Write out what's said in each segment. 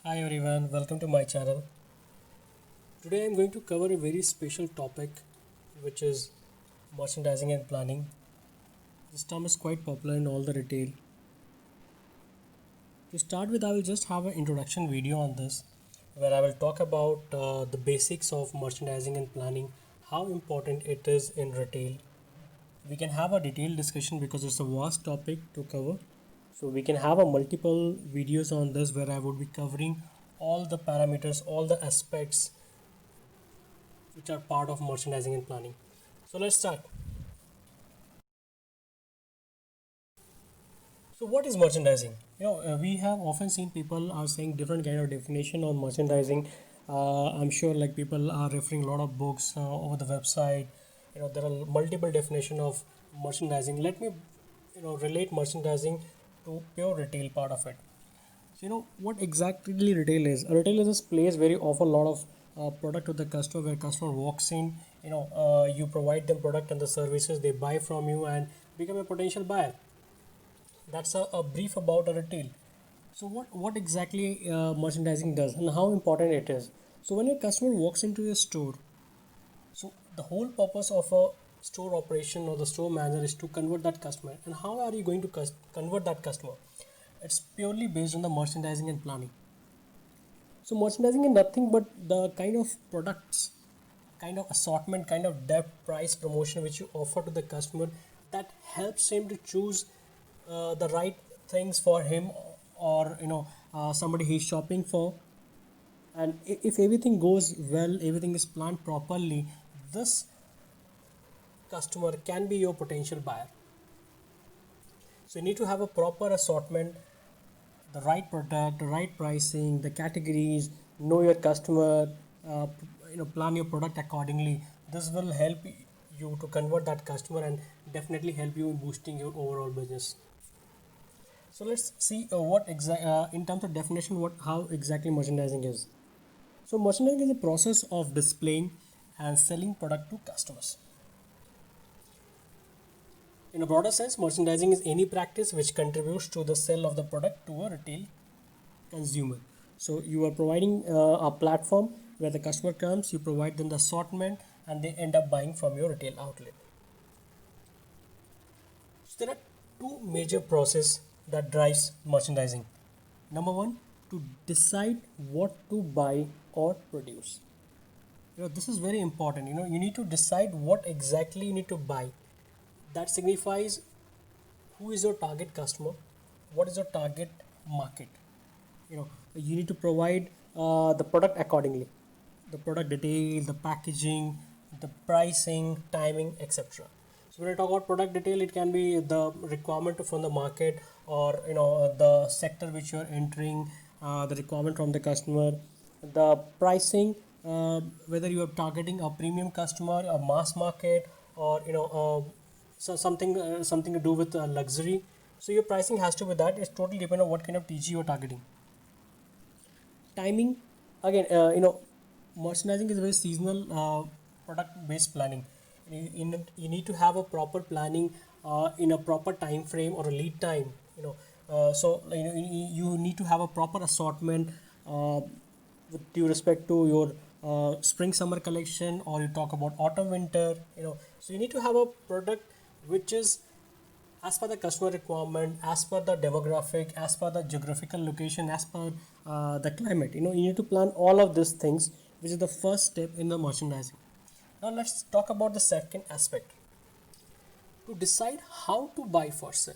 Hi everyone, welcome to my channel. Today I'm going to cover a very special topic which is merchandising and planning. This term is quite popular in all the retail. To start with, I will just have an introduction video on this where I will talk about the basics of merchandising and planning, how important it is in retail. We can have a detailed discussion because it's a vast topic to cover. So we can have a multiple videos on this where I would be covering all the parameters, all the aspects which are part of merchandising and planning. So let's start. So what is merchandising? We have often seen people are saying different kind of definition on merchandising. I'm sure like people are referring a lot of books over the website. There are multiple definition of merchandising. Let me relate merchandising to pure retail part of it. So what exactly retail is? A retail is this place where you offer a lot of product to the customer, where customer walks in. You provide them product and the services, they buy from you and become a potential buyer. That's a brief about a retail. So what exactly merchandising does and how important it is? So when a customer walks into your store, so the whole purpose of a store operation or the store manager is to convert that customer. And how are you going to convert that customer? It's purely based on the merchandising and planning. So merchandising is nothing but the kind of products, kind of assortment, kind of depth, price, promotion which you offer to the customer that helps him to choose the right things for him or somebody he's shopping for. And if everything goes well, everything is planned properly, this customer can be your potential buyer. So you need to have a proper assortment, the right product, the right pricing, the categories, know your customer, plan your product accordingly. This will help you to convert that customer and definitely help you in boosting your overall business. So let's see in terms of definition, what how exactly merchandising is. So merchandising is a process of displaying and selling product to customers. In a broader sense, merchandising is any practice which contributes to the sale of the product to a retail consumer. So you are providing a platform where the customer comes, you provide them the assortment, and they end up buying from your retail outlet. So there are two major processes that drives merchandising. Number one, to decide what to buy or produce. This is very important. You need to decide what exactly you need to buy. That signifies who is your target customer, what is your target market. You need to provide the product accordingly, the product detail, the packaging, the pricing, timing, etc. So when I talk about product detail, it can be the requirement from the market or the sector which you're entering, the requirement from the customer, the pricing, whether you are targeting a premium customer, a mass market, or something to do with luxury. So your pricing has to be that. It's totally depend on what kind of TG you're targeting. Timing, again, merchandising is a very seasonal product based planning. You need to have a proper planning in a proper time frame or a lead time. You need to have a proper assortment with due respect to your spring summer collection, or you talk about autumn winter. So you need to have a product which is as per the customer requirement, as per the demographic, as per the geographical location, as per the climate. You need to plan all of these things, which is the first step in the merchandising. Now let's talk about the second aspect, to decide how to buy for sale.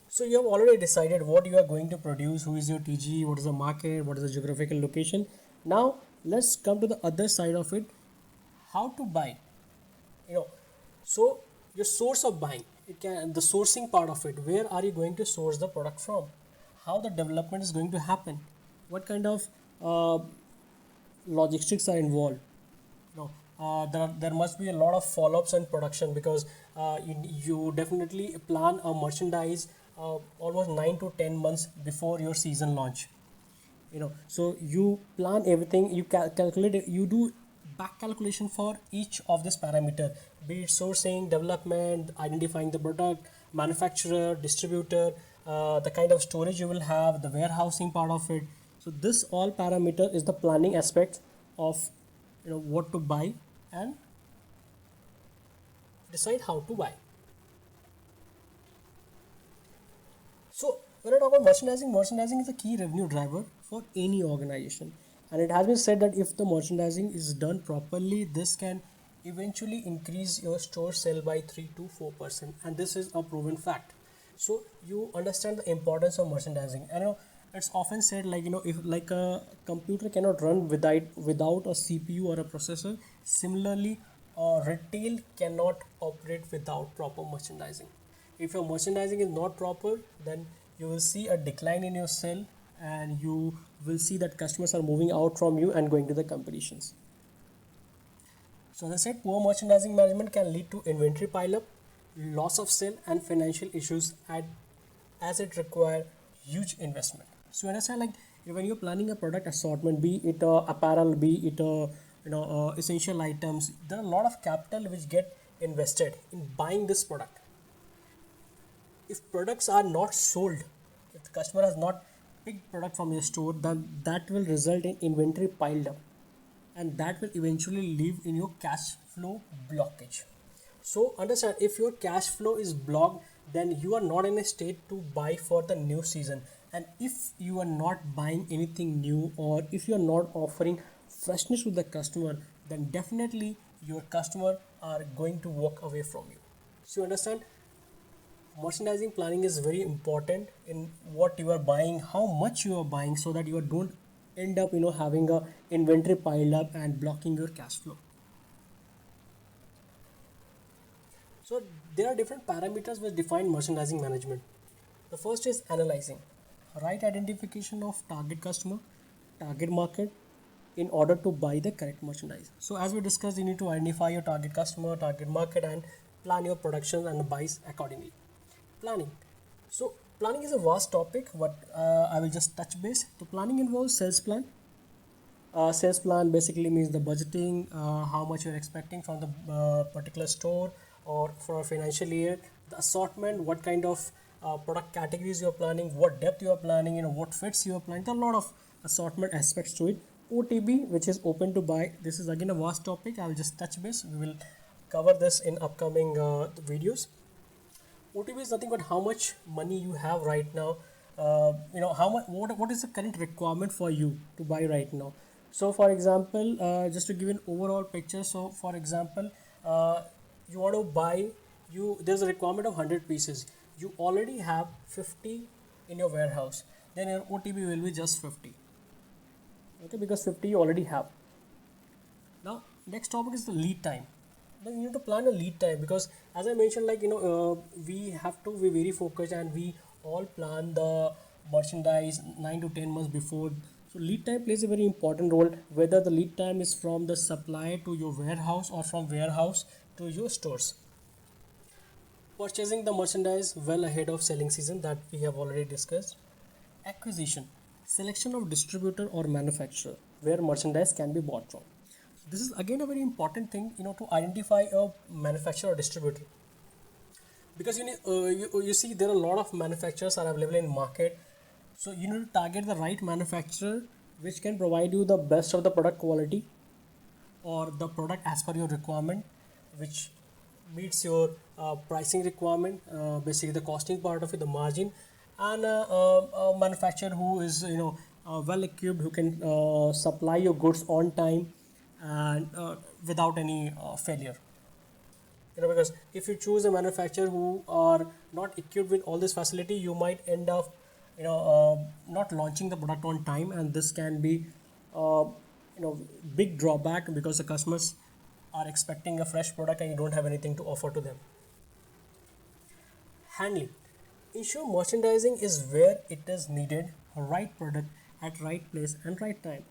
So you have already decided what you are going to produce, who is your TG, what is the market, what is the geographical location. Now let's come to the other side of it, how to buy. you know so your source of buying, it can the sourcing part of it, where are you going to source the product from, how the development is going to happen, what kind of uh, logistics are involved. There must be a lot of follow-ups and production, because you definitely plan a merchandise almost 9 to 10 months before your season launch. So you plan everything, you calculate it, you do back calculation for each of this parameter, be it sourcing, development, identifying the product, manufacturer, distributor, the kind of storage you will have, the warehousing part of it. So this all parameter is the planning aspect of what to buy and decide how to buy. So when I talk about merchandising, merchandising is a key revenue driver for any organization. And it has been said that if the merchandising is done properly, this can eventually increase your store sale by 3 to 4%. And this is a proven fact. So you understand the importance of merchandising. And it's often said like if like a computer cannot run without a CPU or a processor, similarly retail cannot operate without proper merchandising. If your merchandising is not proper, then you will see a decline in your sale, and you will see that customers are moving out from you and going to the competitions. So as I said, poor merchandising management can lead to inventory pileup, loss of sale, and financial issues as it require huge investment. So you understand, like when you're planning a product assortment, be it apparel, be it essential items, there are a lot of capital which get invested in buying this product. If products are not sold, if the customer has not picked product from your store, then that will result in inventory piled up, and that will eventually leave in your cash flow blockage. So understand, if your cash flow is blocked, then you are not in a state to buy for the new season. And if you are not buying anything new, or if you are not offering freshness to the customer, then definitely your customer are going to walk away from you. So you understand, merchandising planning is very important in what you are buying, how much you are buying, so that you don't end up having a inventory piled up and blocking your cash flow. So there are different parameters which define merchandising management. The first is analyzing, right identification of target customer, target market, in order to buy the correct merchandise. So as we discussed, you need to identify your target customer, target market, and plan your production and buys accordingly. Planning. So planning is a vast topic, but I will just touch base. So planning involves sales plan. Sales plan basically means the budgeting, how much you're expecting from the particular store or for a financial year. The assortment, what kind of product categories you're planning, what depth you are planning, what fits you are planning. There are a lot of assortment aspects to it. OTB, which is open to buy. This is again a vast topic. I will just touch base. We will cover this in upcoming videos. OTB is nothing but how much money you have right now. How much, what is the current requirement for you to buy right now. So for example, just to give an overall picture, so for example, you want to buy, there's a requirement of 100 pieces. You already have 50 in your warehouse, then your OTB will be just 50. Okay, because 50 you already have. Now next topic is the lead time. Then you need to plan a lead time, because as I mentioned, like we have to be very focused, and we all plan the merchandise 9 to 10 months before. So lead time plays a very important role, whether the lead time is from the supplier to your warehouse or from warehouse to your stores. Purchasing the merchandise well ahead of selling season, that we have already discussed. Acquisition, selection of distributor or manufacturer where merchandise can be bought from. This is again a very important thing, to identify a manufacturer or distributor, because you see there are a lot of manufacturers are available in market. So you need to target the right manufacturer which can provide you the best of the product quality, or the product as per your requirement, which meets your pricing requirement, basically the costing part of it, the margin, and a manufacturer who is well equipped, who can supply your goods on time and without any failure. Because if you choose a manufacturer who are not equipped with all this facility, you might end up not launching the product on time, and this can be big drawback, because the customers are expecting a fresh product and you don't have anything to offer to them. Handling, ensure merchandising is where it is needed, right product at right place and right time.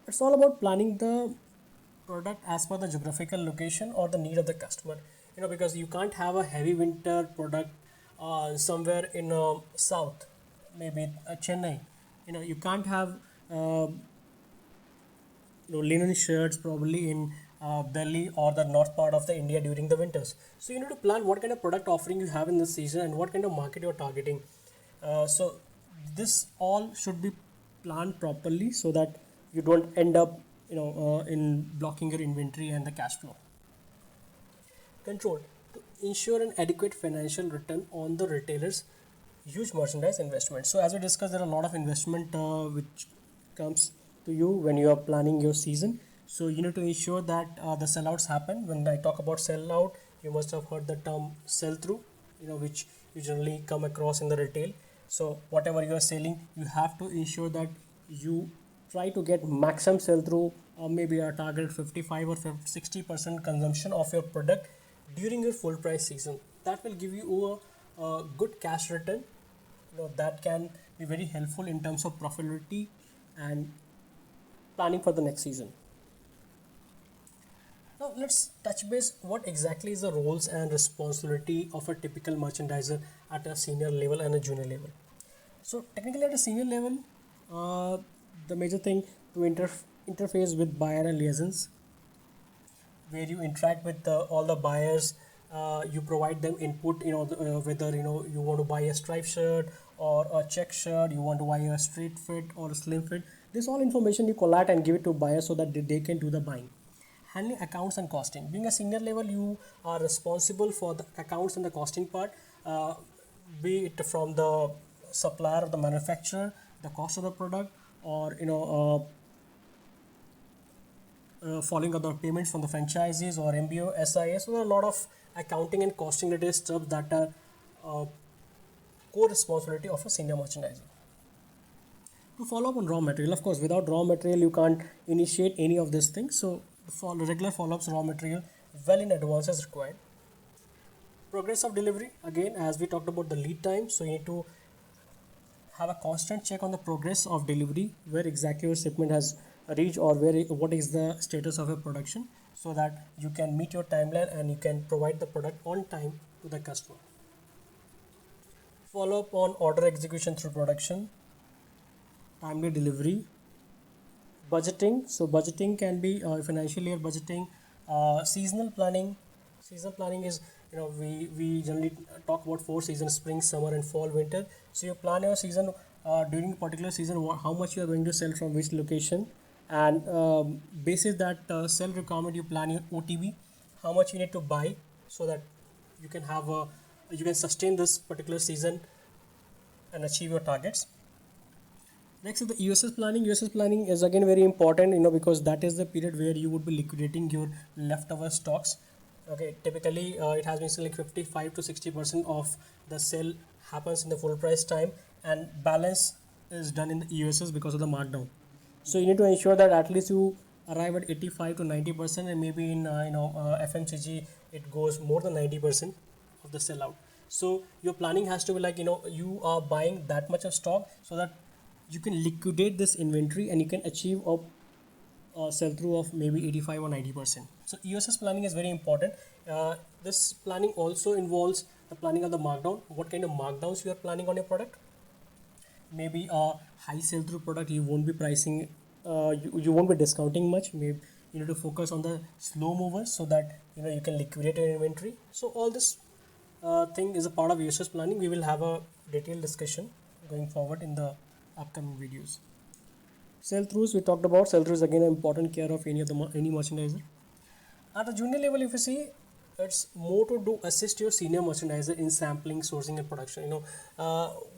It's all about planning the product as per the geographical location or the need of the customer. Because you can't have a heavy winter product somewhere in south, maybe Chennai. You can't have linen shirts probably in Delhi or the north part of the India during the winters. So you need to plan what kind of product offering you have in this season and what kind of market you're targeting. So this all should be plan properly so that you don't end up in blocking your inventory and the cash flow. Control to ensure an adequate financial return on the retailer's huge merchandise investment. So as we discussed, there are a lot of investment which comes to you when you are planning your season. So you need to ensure that the sellouts happen. When I talk about sellout, you must have heard the term sell through, which you generally come across in the retail. So whatever you are selling, you have to ensure that you try to get maximum sell through, maybe a target 55 or 60% consumption of your product during your full price season. That will give you a good cash return, that can be very helpful in terms of profitability and planning for the next season. Now let's touch base what exactly is the roles and responsibility of a typical merchandiser at a senior level and a junior level. So technically at a senior level, the major thing to interface with buyer and liaisons, where you interact with all the buyers. You provide them input, whether you want to buy a striped shirt or a check shirt, you want to buy a straight fit or a slim fit. This all information you collect and give it to buyers so that they can do the buying. Handling accounts and costing, being a senior level, you are responsible for the accounts and the costing part, be it from the supplier or the manufacturer, the cost of the product, or following other payments from the franchisees or MBO, SIS. So there are a lot of accounting and costing related stuff that are core responsibility of a senior merchandiser. To follow up on raw material, of course, without raw material, you can't initiate any of these things. So for regular follow-ups, raw material well in advance is required. Progress of delivery, again, as we talked about the lead time, so you need to have a constant check on the progress of delivery, where exactly your shipment has reached or what is the status of your production, so that you can meet your timeline and you can provide the product on time to the customer. Follow up on order execution through production, timely delivery, budgeting. So budgeting can be financial year budgeting, seasonal planning. Seasonal planning is, we generally talk about 4 seasons: spring, summer and fall, winter. So you plan your season during a particular season, how much you are going to sell from which location, and basis that sell requirement, you plan your OTB, how much you need to buy, so that you can have you can sustain this particular season and achieve your targets. Next is the USS planning. USS planning is again very important, because that is the period where you would be liquidating your leftover stocks. Okay, typically it has been saying like 55 to 60% of the sale happens in the full price time, and balance is done in the USS because of the markdown. So you need to ensure that at least you arrive at 85 to 90%, and maybe in FMCG it goes more than 90% of the sellout. So your planning has to be like, you are buying that much of stock so that you can liquidate this inventory and you can achieve a sell through of maybe 85 or 90%. So USS planning is very important. This planning also involves the planning of the markdown. What kind of markdowns you are planning on your product? Maybe a high sell through product, you won't be pricing, you won't be discounting much. Maybe you need to focus on the slow movers so that you can liquidate your inventory. So all this thing is a part of USS planning. We will have a detailed discussion going forward in the upcoming videos. Sell throughs, we talked about. Sell throughs again an important care of any merchandiser. At the junior level, if you see, it's more to do assist your senior merchandiser in sampling, sourcing and production.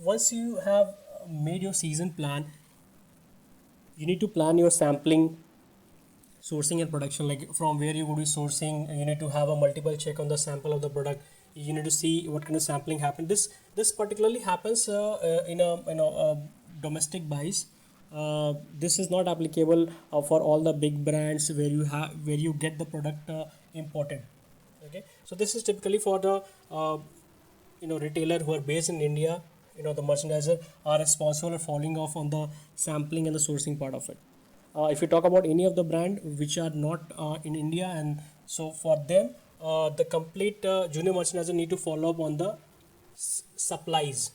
Once you have made your season plan, you need to plan your sampling, sourcing and production, like from where you would be sourcing. You need to have a multiple check on the sample of the product. You need to see what kind of sampling happened. This particularly happens in a domestic buys. This is not applicable for all the big brands where you get the product imported. Okay, so this is typically for the retailer who are based in India. The merchandiser are responsible for following off on the sampling and the sourcing part of it. If you talk about any of the brand which are not in India, and so for them, the complete junior merchandiser need to follow up on the supplies.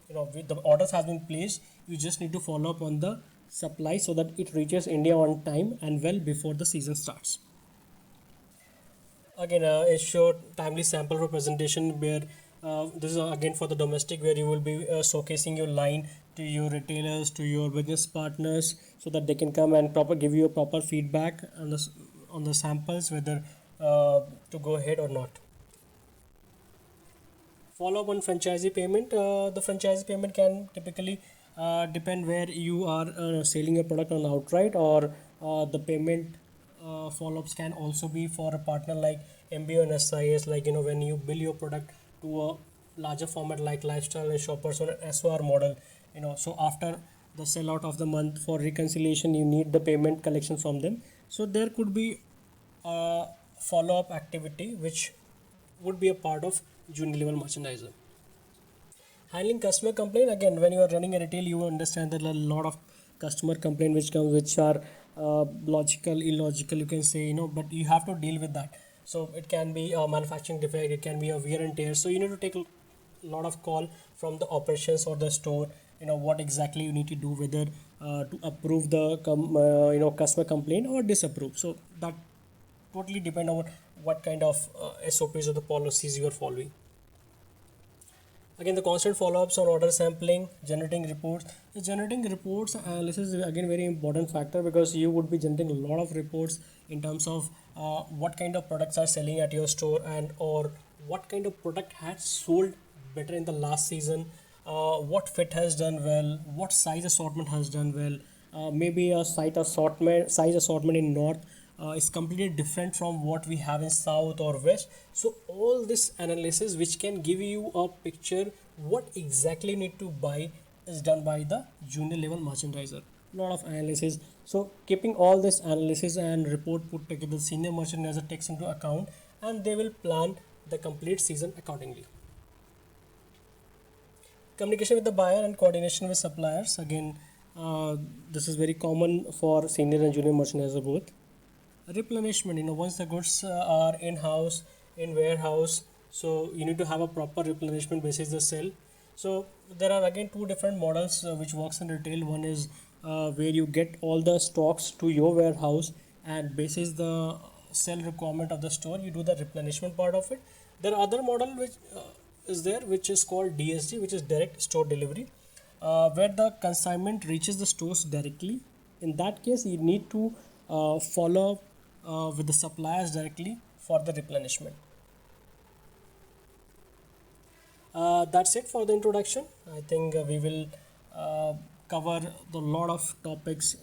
With the orders have been placed, you just need to follow up on the supply so that it reaches India on time and well before the season starts. Again, ensure timely sample representation, where this is again for the domestic, where you will be showcasing your line to your retailers, to your business partners, so that they can come and proper give you a proper feedback on the samples, whether to go ahead or not. Follow up on franchisee payment. The franchisee payment can typically depend where you are selling your product on outright, or the payment follow-ups can also be for a partner like MBO and SIS, like when you bill your product to a larger format like Lifestyle and Shoppers or SOR model. So after the sellout of the month, for reconciliation you need the payment collection from them. So there could be a follow-up activity which would be a part of junior level merchandiser. Handling customer complaint, again, when you are running a retail, you understand that a lot of customer complaint which come, which are logical, illogical, you can say, but you have to deal with that. So it can be a manufacturing defect, it can be a wear and tear. So you need to take a lot of call from the operations or the store. What exactly you need to do, whether to approve the customer complaint or disapprove. So that totally depend on what kind of SOPs or the policies you are following. Again, the constant follow-ups on order sampling, generating reports. The generating reports analysis is again very important factor, because you would be generating a lot of reports in terms of what kind of products are selling at your store, and or what kind of product has sold better in the last season, what fit has done well, what size assortment has done well. Maybe a size assortment in north is completely different from what we have in south or west. So all this analysis which can give you a picture what exactly you need to buy is done by the junior level merchandiser. Lot of analysis. So keeping all this analysis and report put together, senior merchandiser takes into account, and they will plan the complete season accordingly. Communication with the buyer and coordination with suppliers. Again, this is very common for senior and junior merchandiser both. Replenishment, once the goods are in house, in warehouse, so you need to have a proper replenishment basis the sale. So there are again two different models which works in retail. One is where you get all the stocks to your warehouse, and basis the sell requirement of the store, you do the replenishment part of it. There are other model which is there, which is called DSD, which is direct store delivery, where the consignment reaches the stores directly. In that case, you need to follow with the suppliers directly for the replenishment. That's it for the introduction. I think we will cover the lot of topics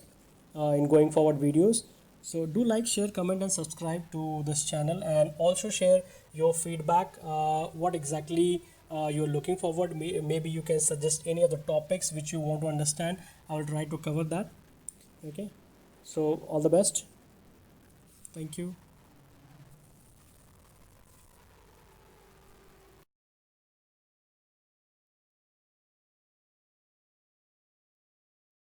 in going forward videos. So do like, share, comment and subscribe to this channel, and also share your feedback, what exactly you're looking forward. Maybe you can suggest any of the topics which you want to understand. I will try to cover that. Okay, so all the best. Thank you.